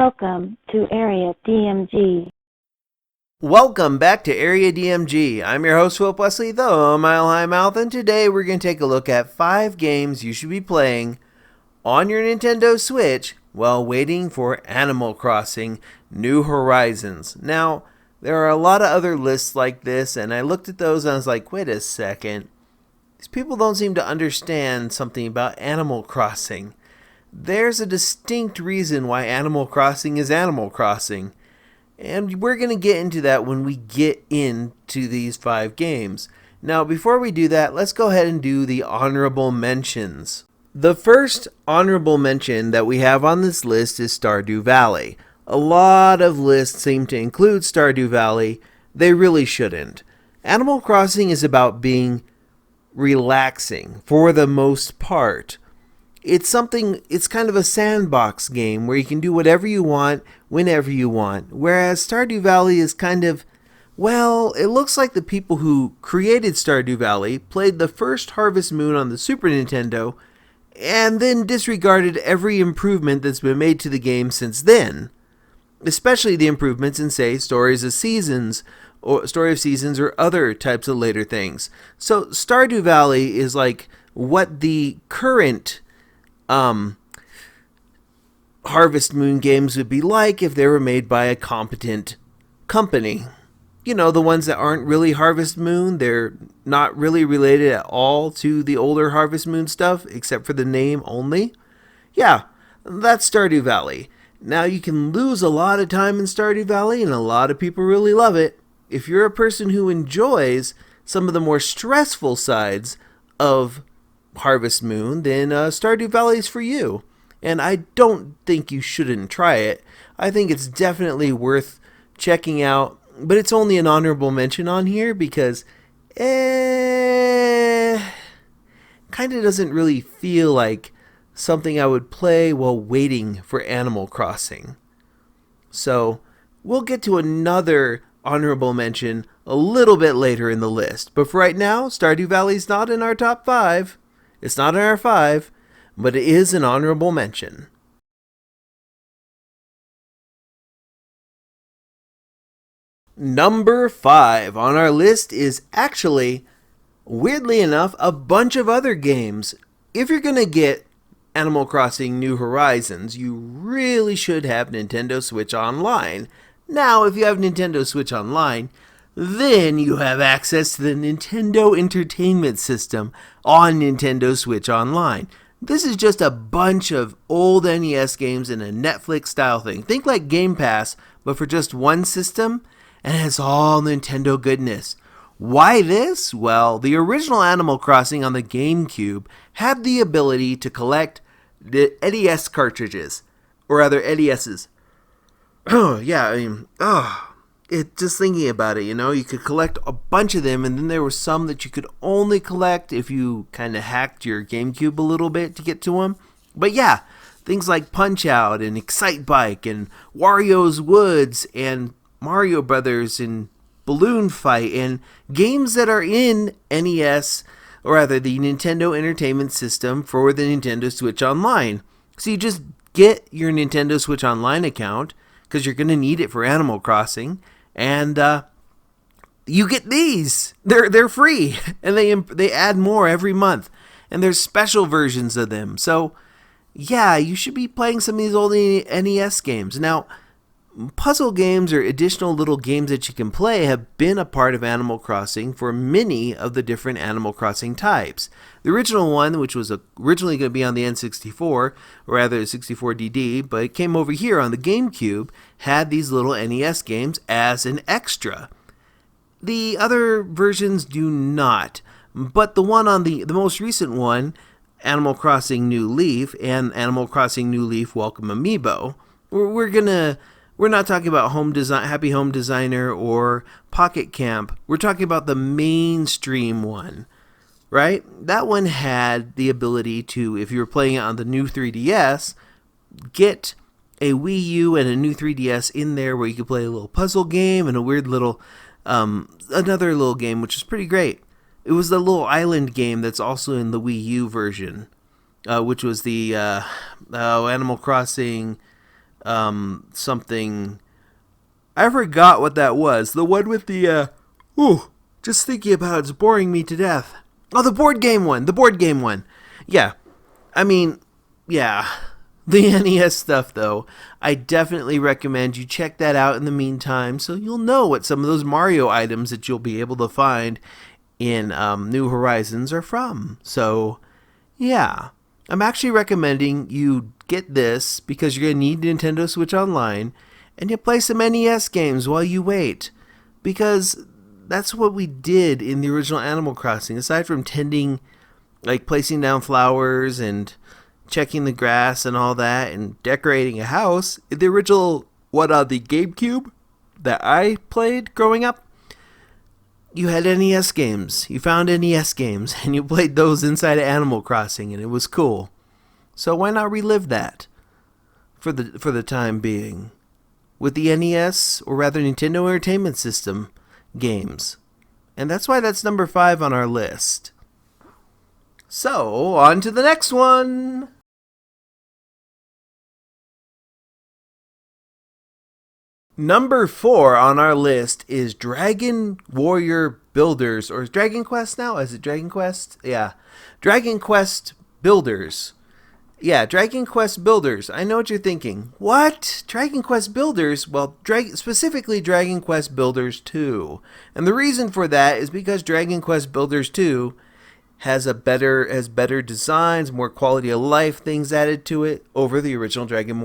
Welcome to Area DMG. Welcome back to Area DMG. I'm your host, Philip Wesley, the Mile High Mouth, and today we're going to take a look at 5 games you should be playing on your Nintendo Switch while waiting for Animal Crossing New Horizons. Now, there are a lot of other lists like this, and I looked at those and I was like, wait a second. These people don't seem to understand something about Animal Crossing. There's a distinct reason why Animal Crossing is Animal Crossing. And we're going to get into that when we get into these 5 games. Now, before we do that, let's go ahead and do the honorable mentions. The first honorable mention that we have on this list is Stardew Valley. A lot of lists seem to include Stardew Valley. They really shouldn't. Animal Crossing is about being relaxing for the most part. It's kind of a sandbox game where you can do whatever you want, whenever you want. Whereas Stardew Valley is kind of, well, it looks like the people who created Stardew Valley played the first Harvest Moon on the Super Nintendo and then disregarded every improvement that's been made to the game since then. Especially the improvements in, say, Story of Seasons or other types of later things. So Stardew Valley is like what the current Harvest Moon games would be like if they were made by a competent company. You know, the ones that aren't really Harvest Moon, they're not really related at all to the older Harvest Moon stuff, except for the name only. Yeah, that's Stardew Valley. Now, you can lose a lot of time in Stardew Valley, and a lot of people really love it. If you're a person who enjoys some of the more stressful sides of Harvest Moon, then Stardew Valley is for you. And I don't think you shouldn't try it. I think it's definitely worth checking out, but it's only an honorable mention on here because kind of doesn't really feel like something I would play while waiting for Animal Crossing. So we'll get to another honorable mention a little bit later in the list. But for right now, Stardew Valley's not in our top 5. It's not in our 5, but it is an honorable mention. Number 5 on our list is actually, weirdly enough, a bunch of other games. If you're going to get Animal Crossing New Horizons, you really should have Nintendo Switch Online. Now, if you have Nintendo Switch Online, then you have access to the Nintendo Entertainment System on Nintendo Switch Online. This is just a bunch of old NES games in a Netflix-style thing. Think like Game Pass, but for just one system, and it's all Nintendo goodness. Why this? Well, the original Animal Crossing on the GameCube had the ability to collect the NES cartridges, or rather NESs. Just thinking about it, you could collect a bunch of them, and then there were some that you could only collect if you kind of hacked your GameCube a little bit to get to them. But yeah, things like Punch-Out and Excite-Bike and Wario's Woods and Mario Brothers and Balloon Fight and games that are in NES, or rather the Nintendo Entertainment System for the Nintendo Switch Online. So you just get your Nintendo Switch Online account, because you're going to need it for Animal Crossing, and you get these. They're free, and they add more every month, and there's special versions of them. So, yeah, you should be playing some of these old NES games. Now, puzzle games or additional little games that you can play have been a part of Animal Crossing for many of the different Animal Crossing types. The original one, which was originally going to be on the N64, or rather 64DD, but it came over here on the GameCube, had these little NES games as an extra. The other versions do not, but the one on the most recent one, Animal Crossing New Leaf and Animal Crossing New Leaf Welcome Amiibo, we're not talking about Happy Home Designer or Pocket Camp. We're talking about the mainstream one, right? That one had the ability to, if you were playing it on the new 3DS, get a Wii U and a new 3DS in there where you could play a little puzzle game and a weird little, another little game, which is pretty great. It was the little island game that's also in the Wii U version, which was the Animal Crossing something. I forgot what that was. The one with the just thinking about it's boring me to death. Oh, the board game one. The board game one. Yeah. I mean, yeah. The NES stuff, though, I definitely recommend you check that out in the meantime so you'll know what some of those Mario items that you'll be able to find in New Horizons are from. So, yeah. I'm actually recommending you get this because you're going to need Nintendo Switch Online and you play some NES games while you wait. Because that's what we did in the original Animal Crossing. Aside from tending, like placing down flowers and checking the grass and all that and decorating a house, the original, the GameCube that I played growing up, you had NES games. You found NES games and you played those inside of Animal Crossing and it was cool. So why not relive that for the time being with the NES, or rather Nintendo Entertainment System games. And that's why that's number 5 on our list. So, on to the next one. Number 4 on our list is Dragon Warrior Builders, or is Dragon Quest now? Is it Dragon Quest? Yeah. Dragon Quest Builders. Yeah, Dragon Quest Builders. I know what you're thinking. What? Dragon Quest Builders? Well, specifically Dragon Quest Builders 2. And the reason for that is because Dragon Quest Builders 2 has better designs, more quality of life things added to it over the original Dragon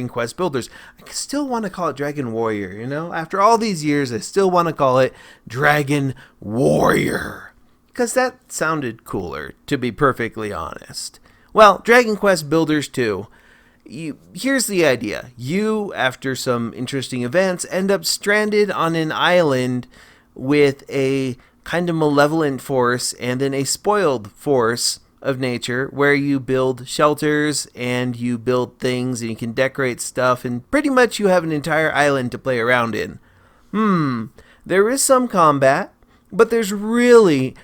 Quest Builders. I still want to call it Dragon Warrior, you know? After all these years, I still want to call it Dragon Warrior. Because that sounded cooler, to be perfectly honest. Well, Dragon Quest Builders 2. Here's the idea. You, after some interesting events, end up stranded on an island with a kind of malevolent force and then a spoiled force of nature where you build shelters and you build things and you can decorate stuff and pretty much you have an entire island to play around in. There is some combat, but there's really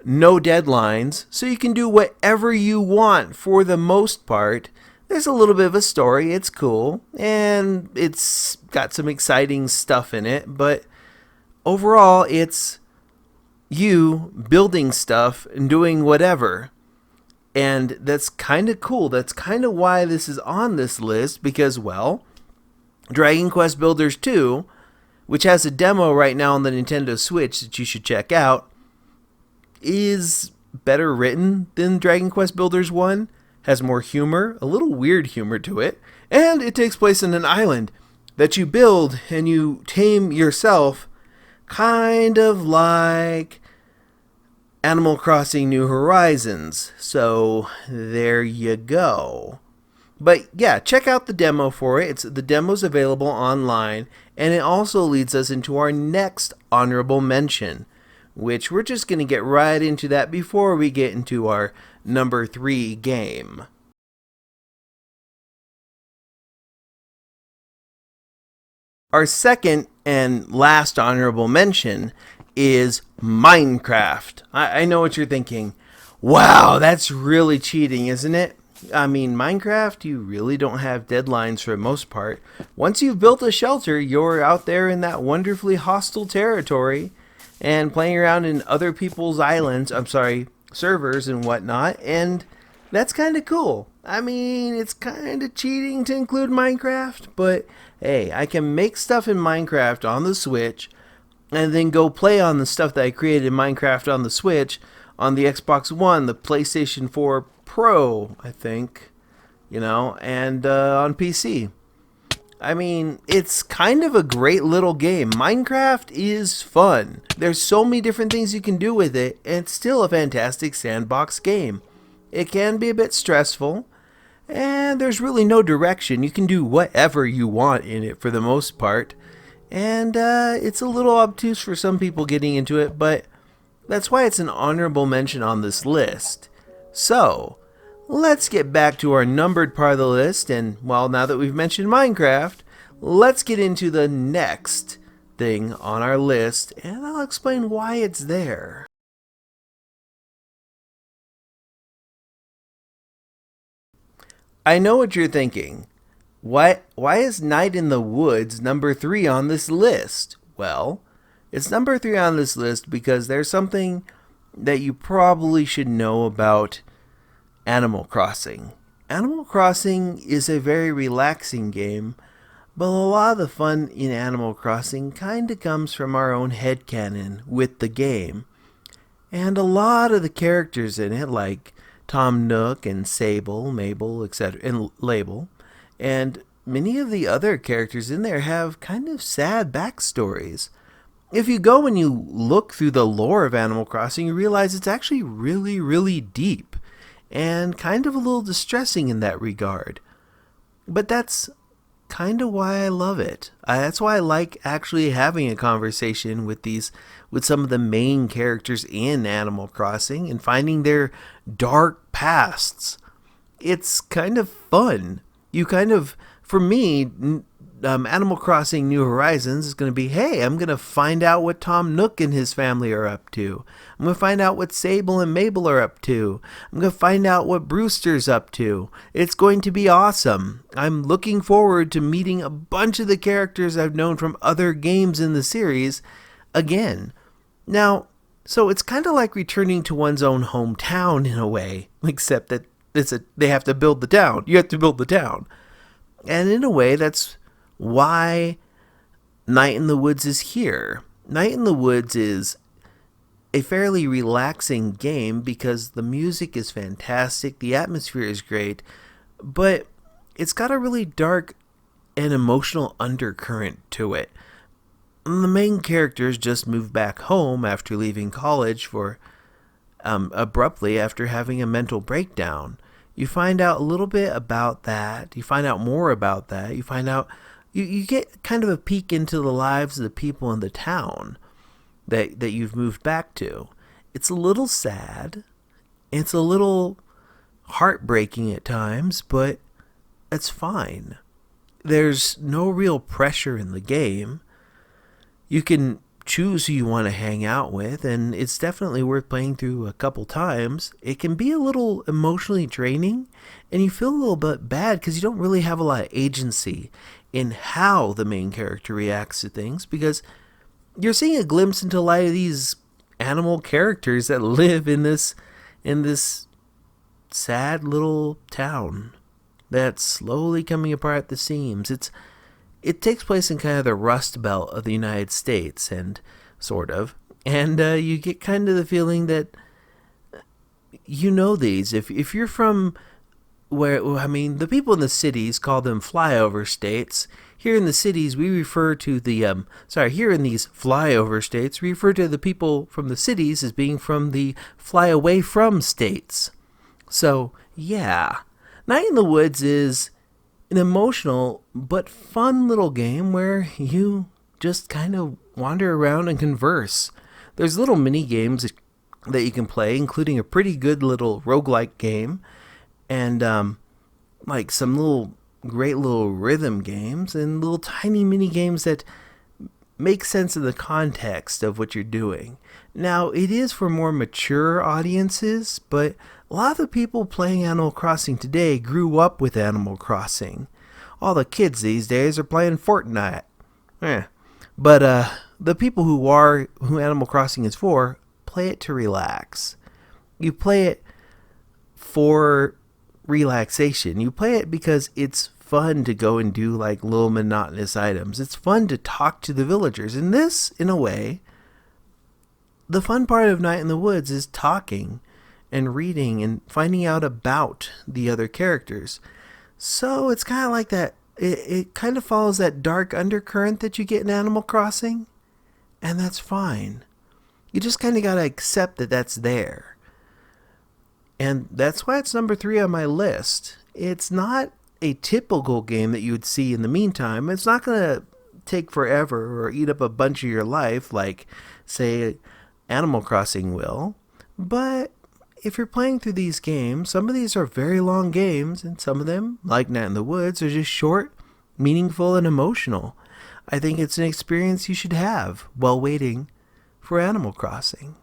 no deadlines, so you can do whatever you want for the most part. There's a little bit of a story, it's cool, and it's got some exciting stuff in it, but overall it's you building stuff and doing whatever. And that's kind of cool. That's kind of why this is on this list, because, well, Dragon Quest Builders 2, which has a demo right now on the Nintendo Switch that you should check out, is better written than Dragon Quest Builders 1, has more humor, a little weird humor to it, and it takes place in an island that you build and you tame yourself, kind of like Animal Crossing New Horizons. So there you go. But yeah, check out the demo for it. The demo's available online, and it also leads us into our next honorable mention, which we're just going to get right into that before we get into our number 3 game. Our second and last honorable mention is Minecraft. I know what you're thinking. Wow, that's really cheating, isn't it? I mean, Minecraft, you really don't have deadlines for the most part. Once you've built a shelter, you're out there in that wonderfully hostile territory and playing around in other people's servers and whatnot, and that's kind of cool. I mean, it's kind of cheating to include Minecraft, but hey, I can make stuff in Minecraft on the Switch and then go play on the stuff that I created in Minecraft on the Switch on the Xbox One, the PlayStation 4 Pro, I think, and on PC. I mean, it's kind of a great little game. Minecraft is fun. There's so many different things you can do with it, and it's still a fantastic sandbox game. It can be a bit stressful, and there's really no direction. You can do whatever you want in it for the most part, and it's a little obtuse for some people getting into it, but that's why it's an honorable mention on this list. So, let's get back to our numbered part of the list, and well, now that we've mentioned Minecraft, let's get into the next thing on our list, and I'll explain why it's there. I know what you're thinking. Why is Night in the Woods number 3 on this list? Well, it's number 3 on this list because there's something that you probably should know about Animal Crossing. Animal Crossing is a very relaxing game, but a lot of the fun in Animal Crossing kinda comes from our own headcanon with the game. And a lot of the characters in it, like Tom Nook and Sable, Mabel, etc., and Label, and many of the other characters in there have kind of sad backstories. If you go and you look through the lore of Animal Crossing, you realize it's actually really, really deep and kind of a little distressing in that regard. But that's kind of why I love it. That's why I like actually having a conversation with some of the main characters in Animal Crossing and finding their dark pasts. It's kind of fun. For me, Animal Crossing New Horizons is going to be, hey, I'm going to find out what Tom Nook and his family are up to. I'm going to find out what Sable and Mabel are up to. I'm going to find out what Brewster's up to. It's going to be awesome. I'm looking forward to meeting a bunch of the characters I've known from other games in the series again. Now, so it's kind of like returning to one's own hometown in a way, except that they have to build the town. You have to build the town. And in a way, that's why Night in the Woods is here. Night in the Woods is a fairly relaxing game because the music is fantastic, the atmosphere is great, but it's got a really dark and emotional undercurrent to it. The main characters just moved back home after leaving college abruptly after having a mental breakdown. You find out a little bit about that. You find out more about that. You find out you get kind of a peek into the lives of the people in the town that you've moved back to. It's a little sad. It's a little heartbreaking at times, but it's fine. There's no real pressure in the game. You can choose who you want to hang out with, and it's definitely worth playing through a couple times. It can be a little emotionally draining, and you feel a little bit bad because you don't really have a lot of agency in how the main character reacts to things, because you're seeing a glimpse into a lot of these animal characters that live in this sad little town that's slowly coming apart at the seams. It takes place in kind of the Rust Belt of the United States, and you get kind of the feeling that these. If you're from the people in the cities call them flyover states. Here in the cities, we refer to here in these flyover states, we refer to the people from the cities as being from the fly away from states. So, yeah. Night in the Woods is an emotional but fun little game where you just kind of wander around and converse. There's little mini games that you can play, including a pretty good little roguelike game, and some great little rhythm games, and little tiny mini games that make sense in the context of what you're doing. Now, it is for more mature audiences, but a lot of the people playing Animal Crossing today grew up with Animal Crossing. All the kids these days are playing Fortnite. But the people who Animal Crossing is for, play it to relax. You play it for relaxation. You play it because it's fun to go and do like little monotonous items. It's fun to talk to the villagers. And this, in a way, the fun part of Night in the Woods is talking and reading and finding out about the other characters. So it's kind of like that. It kind of follows that dark undercurrent that you get in Animal Crossing. And that's fine. You just kind of got to accept that that's there. And that's why it's number 3 on my list. It's not a typical game that you would see in the meantime. It's not going to take forever or eat up a bunch of your life like, say, Animal Crossing will. But if you're playing through these games, some of these are very long games, and some of them, like Night in the Woods, are just short, meaningful, and emotional. I think it's an experience you should have while waiting for Animal Crossing.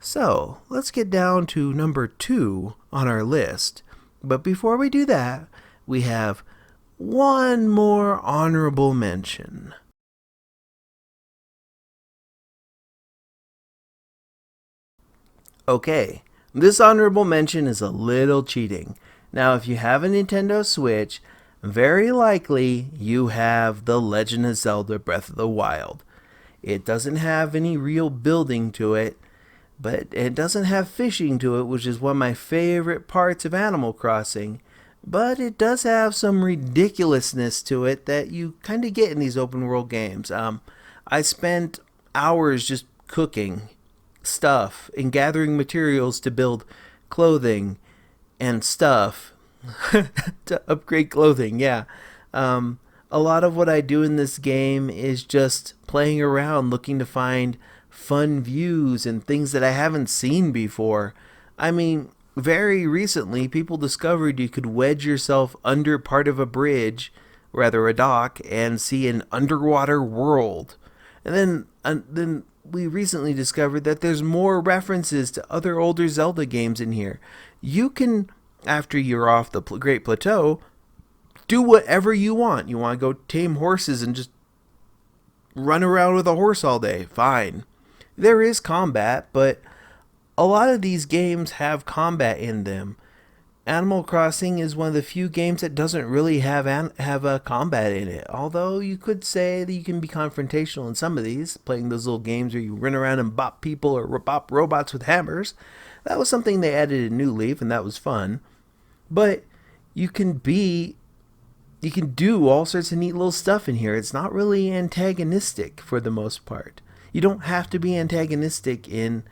So, let's get down to number 2 on our list. But before we do that, we have one more honorable mention. Okay, this honorable mention is a little cheating. Now, if you have a Nintendo Switch, very likely you have The Legend of Zelda Breath of the Wild. It doesn't have any real building to it, but it doesn't have fishing to it, which is one of my favorite parts of Animal Crossing. But it does have some ridiculousness to it that you kind of get in these open world games. I spent hours just cooking stuff and gathering materials to build clothing and stuff to upgrade clothing. Yeah. A lot of what I do in this game is just playing around looking to find fun views and things that I haven't seen before. I mean, very recently, people discovered you could wedge yourself under part of a bridge, rather a dock, and see an underwater world. And then we recently discovered that there's more references to other older Zelda games in here. You can, after you're off the Great Plateau, do whatever you want. You want to go tame horses and just run around with a horse all day. Fine. There is combat, but a lot of these games have combat in them. Animal Crossing is one of the few games that doesn't really have a combat in it. Although you could say that you can be confrontational in some of these, playing those little games where you run around and bop people or bop robots with hammers. That was something they added in New Leaf, and that was fun. But you can do all sorts of neat little stuff in here. It's not really antagonistic for the most part. You don't have to be antagonistic in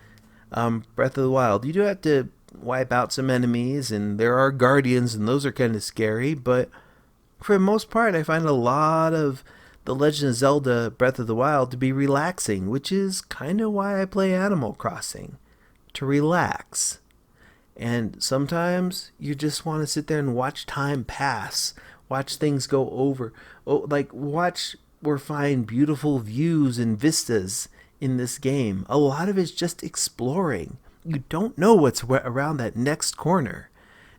Breath of the Wild. You do have to wipe out some enemies, and there are guardians, and those are kind of scary, but for the most part, I find a lot of The Legend of Zelda Breath of the Wild to be relaxing, which is kind of why I play Animal Crossing, to relax. And sometimes you just want to sit there and watch time pass, watch things go over, watch or find beautiful views and vistas in this game. A lot of it's just exploring. You don't know what's around that next corner.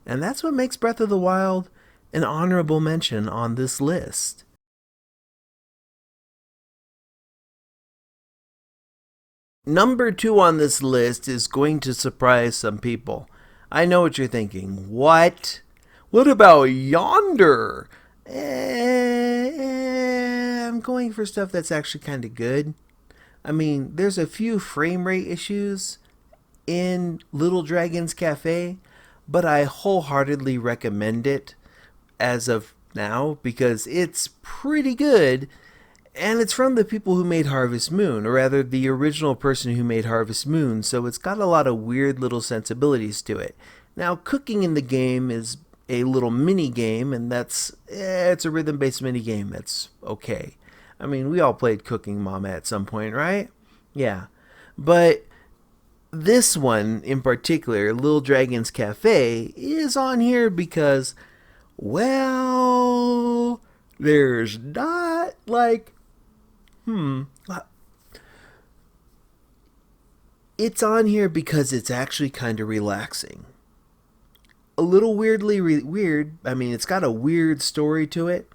And that's what makes Breath of the Wild an honorable mention on this list. Number 2 on this list is going to surprise some people. I know what you're thinking. What? What about Yonder? I'm going for stuff that's actually kind of good. I mean, there's a few frame rate issues in Little Dragon's Cafe, but I wholeheartedly recommend it as of now because it's pretty good, and it's from the people who made Harvest Moon, or rather the original person who made Harvest Moon, so it's got a lot of weird little sensibilities to it. Now, cooking in the game is a little mini game, and it's a rhythm-based mini game. That's okay. I mean, we all played Cooking Mama at some point, right? Yeah. But this one in particular, Little Dragon's Cafe, is on here because, well, there's not it's on here because it's actually kind of relaxing. A little weirdly weird. I mean, it's got a weird story to it,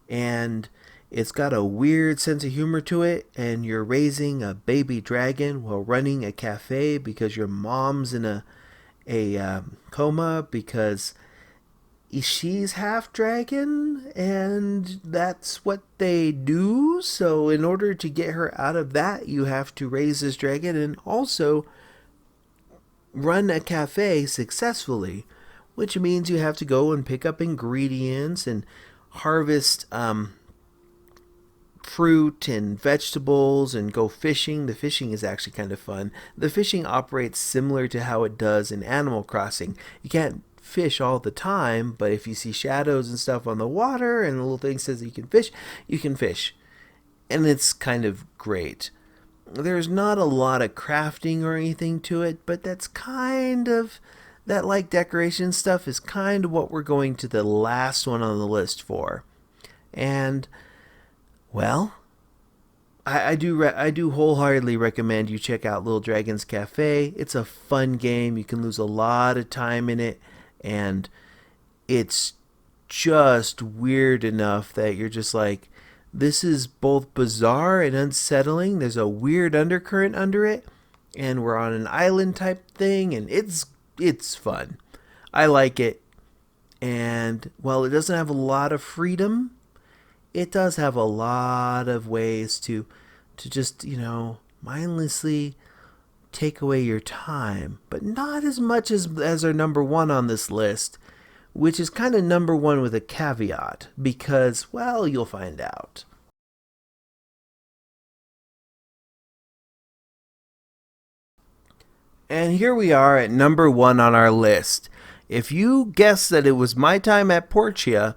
and it's got a weird sense of humor to it, and you're raising a baby dragon while running a cafe because your mom's in a coma because she's half dragon, and that's what they do. So in order to get her out of that, you have to raise this dragon and also run a cafe successfully, which means you have to go and pick up ingredients and harvest fruit and vegetables and go fishing. The fishing is actually kind of fun. The fishing operates similar to how it does in Animal Crossing. You can't fish all the time, but if you see shadows and stuff on the water and the little thing says you can fish, you can fish. And it's kind of great. There's not a lot of crafting or anything to it, but that's kind of, that like decoration stuff is kind of what we're going to the last one on the list for. And well, I do wholeheartedly recommend you check out Little Dragon's Cafe. It's a fun game. You can lose a lot of time in it, and it's just weird enough that you're just like, this is both bizarre and unsettling. There's a weird undercurrent under it, and we're on an island type thing, and it's fun. I like it. And while it doesn't have a lot of freedom, it does have a lot of ways to just, mindlessly take away your time, but not as much as our number one on this list, which is kind of number one with a caveat, because, well, you'll find out. And here we are at number one on our list. If you guessed that it was My Time at Portia,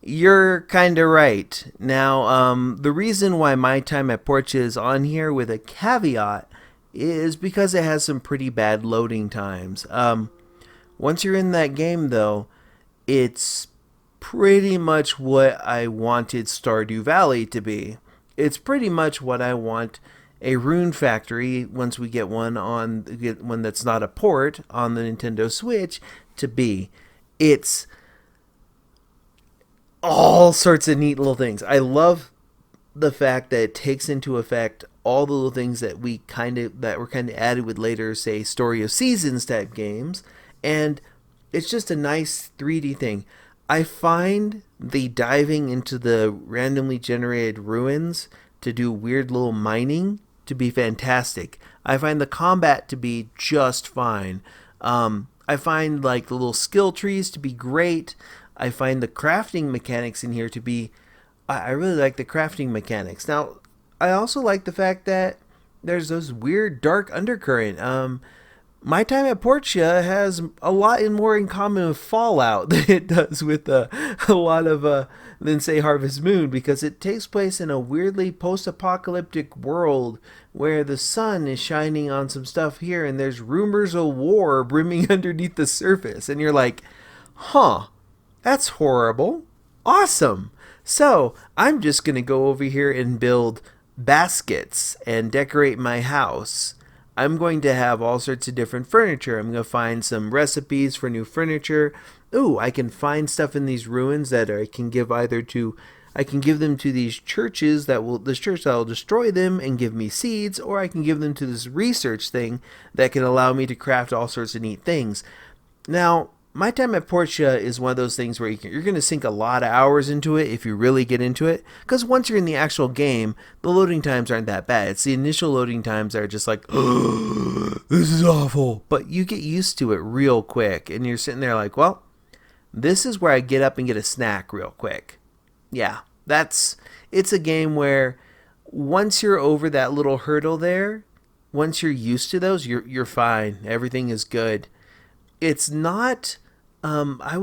you're kind of right. Now, the reason why My Time at Portia is on here with a caveat is because it has some pretty bad loading times. Once you're in that game, though, it's pretty much what I wanted Stardew Valley to be. It's pretty much what I want a Rune Factory, once we get one that's not a port on the Nintendo Switch, to be. It's all sorts of neat little things. I love the fact that it takes into effect all the little things that were kind of added with later, say, Story of Seasons type games, and it's just a nice 3D thing. I find the diving into the randomly generated ruins to do weird little mining to be fantastic. I find the combat to be just fine. I find like the little skill trees to be great. I find the crafting mechanics in here to be... I really like the crafting mechanics. Now, I also like the fact that there's this weird dark undercurrent. My Time at Portia has a lot more in common with Fallout than it does with a lot of, than say Harvest Moon, because it takes place in a weirdly post-apocalyptic world where the sun is shining on some stuff here and there's rumors of war brimming underneath the surface. And you're like, huh, that's horrible. Awesome. So I'm just going to go over here and build baskets and decorate my house. I'm going to have all sorts of different furniture. I'm going to find some recipes for new furniture. Ooh, I can find stuff in these ruins that I can give them to these churches this church that will destroy them and give me seeds, or I can give them to this research thing that can allow me to craft all sorts of neat things. Now, My Time at Portia is one of those things where you're going to sink a lot of hours into it if you really get into it, because once you're in the actual game, the loading times aren't that bad. It's the initial loading times that are just like, oh, this is awful. But you get used to it real quick, and you're sitting there like, well, this is where I get up and get a snack real quick. Yeah, it's a game where once you're over that little hurdle there, once you're used to those, you're fine. Everything is good. It's not, I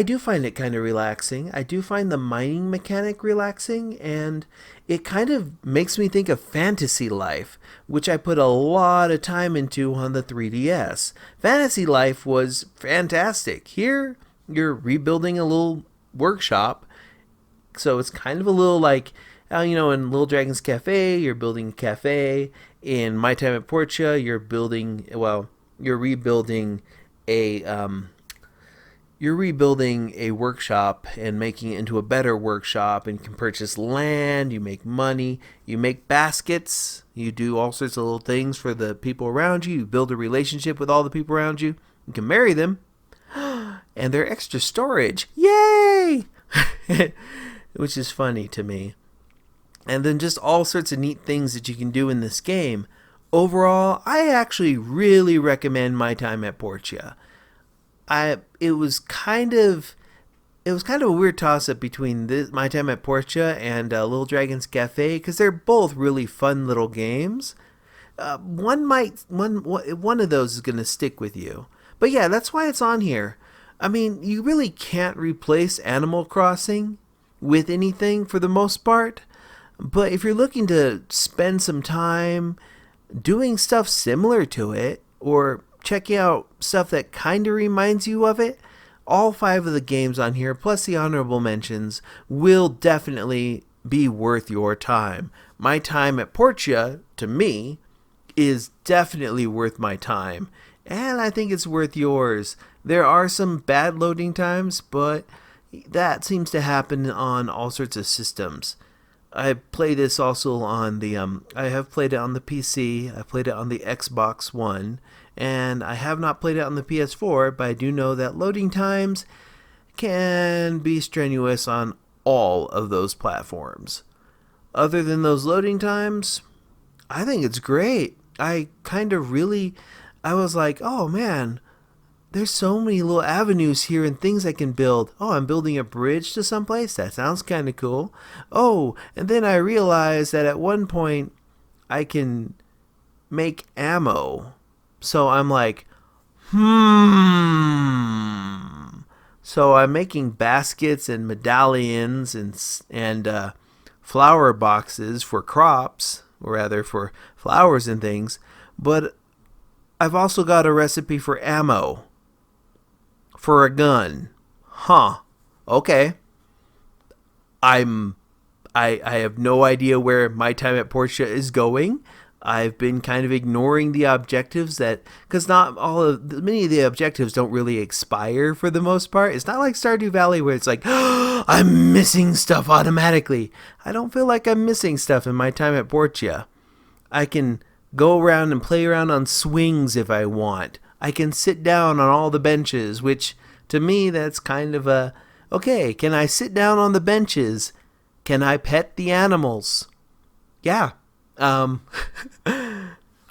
do find it kind of relaxing. I do find the mining mechanic relaxing, and it kind of makes me think of Fantasy Life, which I put a lot of time into on the 3DS. Fantasy Life was fantastic. Here, you're rebuilding a little workshop, so it's kind of a little like, in Little Dragon's Cafe, you're building a cafe. In My Time at Portia, you're rebuilding a workshop and making it into a better workshop, and you can purchase land, you make money, you make baskets, you do all sorts of little things for the people around you, you build a relationship with all the people around you, you can marry them, and they're extra storage. Yay! Which is funny to me. And then just all sorts of neat things that you can do in this game. Overall, I actually really recommend My Time at Portia. It was kind of a weird toss-up between My Time at Portia and Little Dragon's Cafe, because they're both really fun little games. One of those is going to stick with you. But yeah, that's why it's on here. I mean, you really can't replace Animal Crossing with anything for the most part. But if you're looking to spend some time doing stuff similar to it, or checking out stuff that kind of reminds you of it, all 5 of the games on here, plus the honorable mentions, will definitely be worth your time. My Time at Portia, to me, is definitely worth my time. and I think it's worth yours. There are some bad loading times, but that seems to happen on all sorts of systems. I play this also on the I have played it on the PC. I played it on the Xbox One, and I have not played it on the PS4. But I do know that loading times can be strenuous on all of those platforms. Other than those loading times, I think it's great. I was like, oh man, there's so many little avenues here and things I can build. Oh, I'm building a bridge to someplace? That sounds kind of cool. Oh, and then I realized that at one point I can make ammo. So I'm like, So I'm making baskets and medallions and flower boxes for crops, or rather for flowers and things. But I've also got a recipe for ammo. For a gun. Okay. I have no idea where my time at Portia is going. I've been kind of ignoring the objectives because many of the objectives don't really expire for the most part. It's not like Stardew Valley where it's like, I'm missing stuff automatically. I don't feel like I'm missing stuff in my time at Portia. I can go around and play around on swings if I want. I can sit down on all the benches, which to me that's kind of okay, can I sit down on the benches? Can I pet the animals? Yeah. I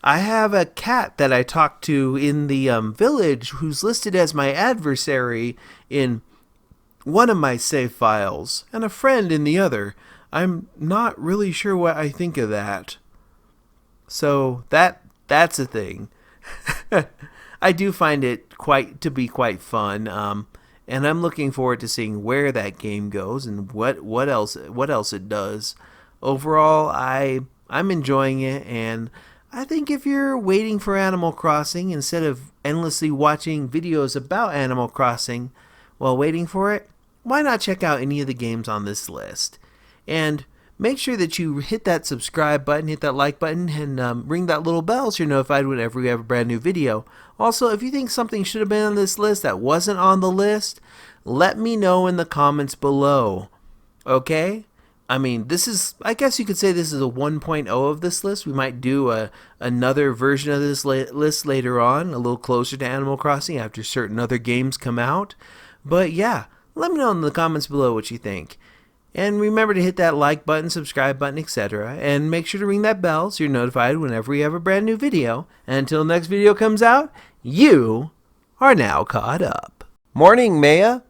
have a cat that I talked to in the village who's listed as my adversary in one of my save files and a friend in the other. I'm not really sure what I think of that. So that's a thing. I do find it to be quite fun, and I'm looking forward to seeing where that game goes and what else it does. Overall, I'm enjoying it, and I think if you're waiting for Animal Crossing instead of endlessly watching videos about Animal Crossing while waiting for it, why not check out any of the games on this list? And make sure that you hit that subscribe button, hit that like button, and ring that little bell so you're notified whenever we have a brand new video. Also, if you think something should have been on this list that wasn't on the list, let me know in the comments below. Okay? I mean, I guess you could say this is a 1.0 of this list. We might do another version of this list later on, a little closer to Animal Crossing after certain other games come out. But yeah, let me know in the comments below what you think. And remember to hit that like button, subscribe button, etc. And make sure to ring that bell so you're notified whenever we have a brand new video. And until the next video comes out, you are now caught up. Morning, Maya.